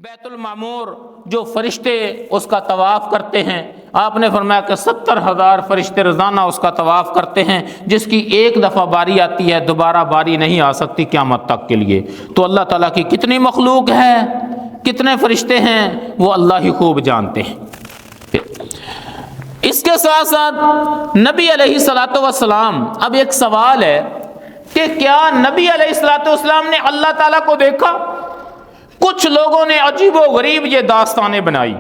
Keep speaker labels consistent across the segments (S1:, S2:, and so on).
S1: بیت المعمور جو فرشتے اس کا طواف کرتے ہیں، آپ نے فرمایا کہ 70,000 فرشتے روزانہ اس کا طواف کرتے ہیں، جس کی ایک دفعہ باری آتی ہے دوبارہ باری نہیں آ سکتی قیامت تک کے لیے۔ تو اللہ تعالیٰ کی کتنی مخلوق ہے، کتنے فرشتے ہیں، وہ اللہ ہی خوب جانتے ہیں۔ اس کے ساتھ ساتھ نبی علیہ الصلوۃ والسلام، اب ایک سوال ہے کہ کیا نبی علیہ الصلوۃ والسلام نے اللہ تعالیٰ کو دیکھا؟ کچھ لوگوں نے عجیب و غریب یہ داستانیں بنائی،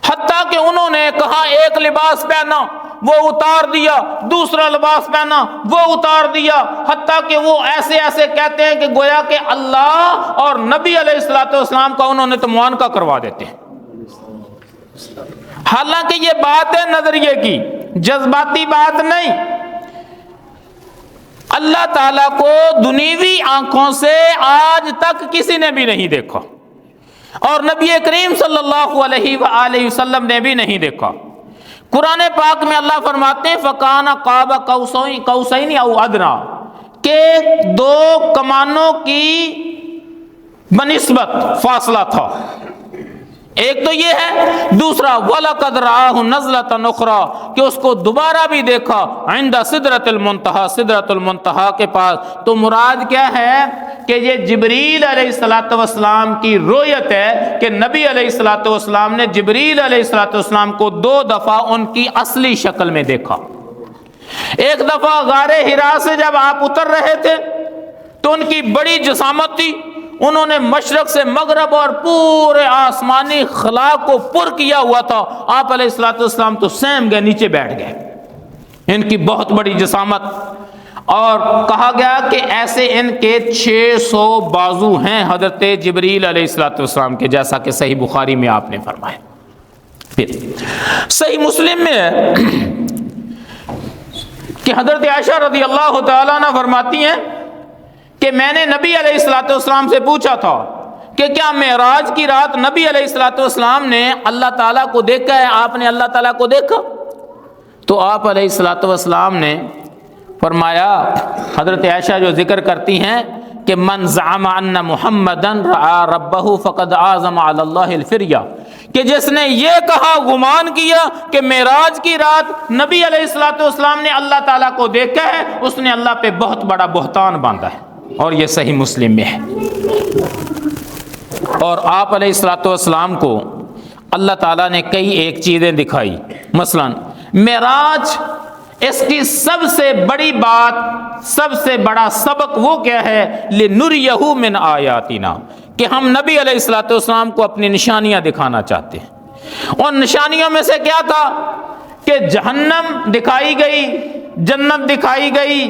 S1: حتیٰ کہ انہوں نے کہا ایک لباس پہنا وہ اتار دیا، دوسرا لباس پہنا وہ اتار دیا، حتیٰ کہ وہ ایسے ایسے کہتے ہیں کہ گویا کہ اللہ اور نبی علیہ الصلوۃ والسلام کا انہوں نے تو معانقہ کروا دیتے ہیں۔ حالانکہ یہ بات ہے نظریے کی، جذباتی بات نہیں۔ اللہ تعالیٰ کو دنیوی آنکھوں سے آج تک کسی نے بھی نہیں دیکھا، اور نبی کریم صلی اللہ علیہ وآلہ وسلم نے بھی نہیں دیکھا۔ قرآن پاک میں اللہ فرماتے ہیں فَكَانَ قَابَ قَوْسَيْنِ أَوْ أَدْنَىٰ، کہ دو کمانوں کی بنسبت فاصلہ تھا۔ ایک تو یہ ہے، دوسرا وَلَقَدْ رَآهُ نَزْلَةً أُخْرَىٰ، کہ اس کو دوبارہ بھی دیکھا عند سدرۃ المنتہا، سدرۃ المنتہا کے پاس۔ تو مراد کیا ہے کہ یہ جبریل علیہ الصلوۃ والسلام کی رؤیت ہے کہ نبی علیہ الصلوۃ والسلام نے جبریل علیہ الصلوۃ والسلام کو 2 دفعہ ان کی اصلی شکل میں دیکھا۔ ایک دفعہ غار حرا سے جب آپ اتر رہے تھے تو ان کی بڑی جسامت تھی، انہوں نے مشرق سے مغرب اور پورے آسمانی خلا کو پر کیا ہوا تھا۔ آپ علیہ الصلوۃ والسلام تو سہم گئے، نیچے بیٹھ گئے، ان کی بہت بڑی جسامت، اور کہا گیا کہ ایسے ان کے 600 بازو ہیں حضرت جبریل علیہ الصلوۃ والسلام کے، جیسا کہ صحیح بخاری میں آپ نے فرمایا۔ پھر صحیح مسلم میں ہے کہ حضرت عائشہ رضی اللہ تعالیٰ عنہ فرماتی ہیں کہ میں نے نبی علیہ الصلوۃ والسلام سے پوچھا تھا کہ کیا معراج کی رات نبی علیہ الصلوۃ والسلام نے اللہ تعالیٰ کو دیکھا ہے، آپ نے اللہ تعالیٰ کو دیکھا؟ تو آپ علیہ الصلوۃ والسلام نے فرمایا، حضرت عائشہ جو ذکر کرتی ہیں کہ من زعم ان محمدا رأى ربہ فقد عازم علی اللہ الفریہ، کہ جس نے یہ کہا، گمان کیا کہ معراج کی رات نبی علیہ الصلوۃ والسلام نے اللہ تعالیٰ کو دیکھا ہے، اس نے اللہ پہ بہت بڑا بہتان باندھا ہے، اور یہ صحیح مسلم میں ہے۔ اور آپ علیہ الصلوۃ والسلام کو اللہ تعالیٰ نے کئی ایک چیزیں دکھائی، مثلا معراج، اس کی سب سے بڑی بات، سب سے بڑا سبق وہ کیا ہے، لِنُرِيَهُ مِنْ آیَاتِنَا، کہ ہم نبی علیہ الصلوۃ والسلام کو اپنی نشانیاں دکھانا چاہتے ہیں۔ اور نشانیوں میں سے کیا تھا کہ جہنم دکھائی گئی، جنت دکھائی گئی،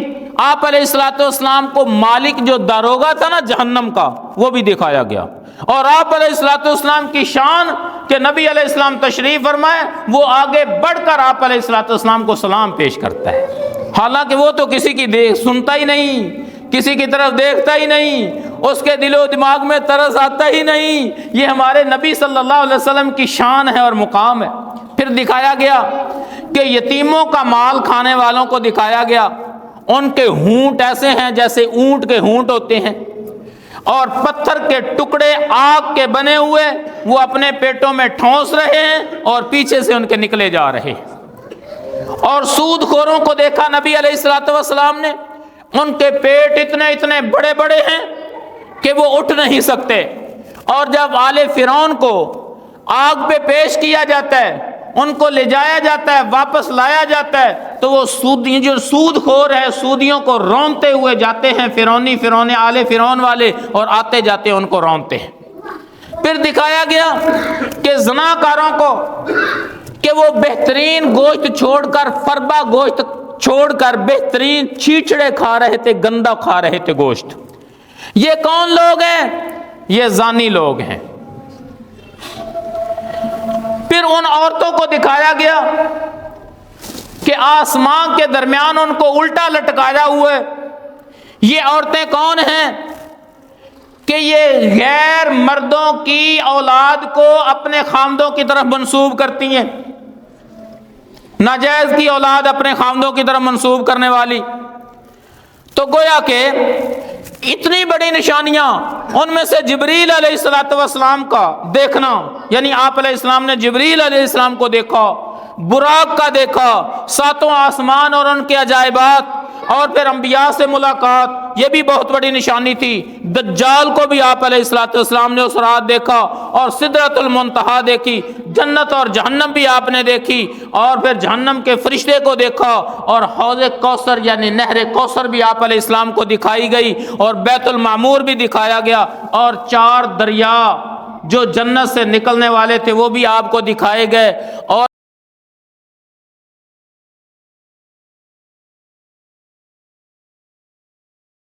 S1: آپ علیہ الصلوۃ والسلام کو مالک جو داروغہ تھا نا جہنم کا، وہ بھی دکھایا گیا، اور آپ علیہ الصلوۃ والسلام کی شان کہ نبی علیہ السلام تشریف فرمائے، وہ آگے بڑھ کر آپ علیہ الصلوۃ والسلام کو سلام پیش کرتا ہے، حالانکہ وہ تو کسی کی سنتا ہی نہیں، کسی کی طرف دیکھتا ہی نہیں، اس کے دل و دماغ میں ترس آتا ہی نہیں۔ یہ ہمارے نبی صلی اللہ علیہ وسلم کی شان ہے اور مقام ہے۔ پھر دکھایا گیا کہ یتیموں کا مال کھانے والوں کو دکھایا گیا، ان کے ہونٹ ایسے ہیں جیسے اونٹ کے ہونٹ ہوتے ہیں، اور پتھر کے ٹکڑے آگ کے بنے ہوئے وہ اپنے پیٹوں میں ٹھونس رہے ہیں اور پیچھے سے ان کے نکلے جا رہے ہیں۔ اور سود خوروں کو دیکھا نبی علیہ الصلوۃ والسلام نے، ان کے پیٹ اتنے اتنے بڑے بڑے ہیں کہ وہ اٹھ نہیں سکتے، اور جب آل فرعون کو آگ پہ پیش کیا جاتا ہے، ان کو لے جایا جاتا ہے، واپس لایا جاتا ہے، تو وہ جو سود خور ہے سودیوں کو رونتے ہوئے جاتے ہیں، فرعون آل فرعون والے، اور آتے جاتے ان کو رونتے ہیں۔ پھر دکھایا گیا کہ زناکاروں کو کہ وہ بہترین گوشت چھوڑ کر، فربا گوشت چھوڑ کر بہترین چھیچڑے کھا رہے تھے، گندا کھا رہے تھے گوشت۔ یہ کون لوگ ہیں؟ یہ زانی لوگ ہیں۔ پھر ان عورتوں کو دکھایا گیا کہ آسمان کے درمیان ان کو الٹا لٹکایا ہوا ہے۔ یہ عورتیں کون ہیں؟ کہ یہ غیر مردوں کی اولاد کو اپنے خامدوں کی طرف منسوب کرتی ہیں، ناجائز کی اولاد اپنے خامدوں کی طرف منسوب کرنے والی۔ تو گویا کہ اتنی بڑی نشانیاں، ان میں سے جبریل علیہ الصلوۃ والسلام کا دیکھنا، یعنی آپ علیہ السلام نے جبریل علیہ السلام کو دیکھا، براق کا دیکھا، ساتوں آسمان اور ان کے عجائبات، اور پھر انبیاء سے ملاقات، یہ بھی بہت بڑی نشانی تھی۔ دجال کو بھی آپ علیہ الصلوۃ والسلام نے اس رات دیکھا، اور سدرۃ المنتہا دیکھی، جنت اور جہنم بھی آپ نے دیکھی، اور پھر جہنم کے فرشتے کو دیکھا، اور حوض کوثر یعنی نہر کوثر بھی آپ علیہ السلام کو دکھائی گئی، اور بیت المعمور بھی دکھایا گیا، اور 4 دریا جو جنت سے نکلنے والے تھے وہ بھی آپ کو دکھائے گئے، اور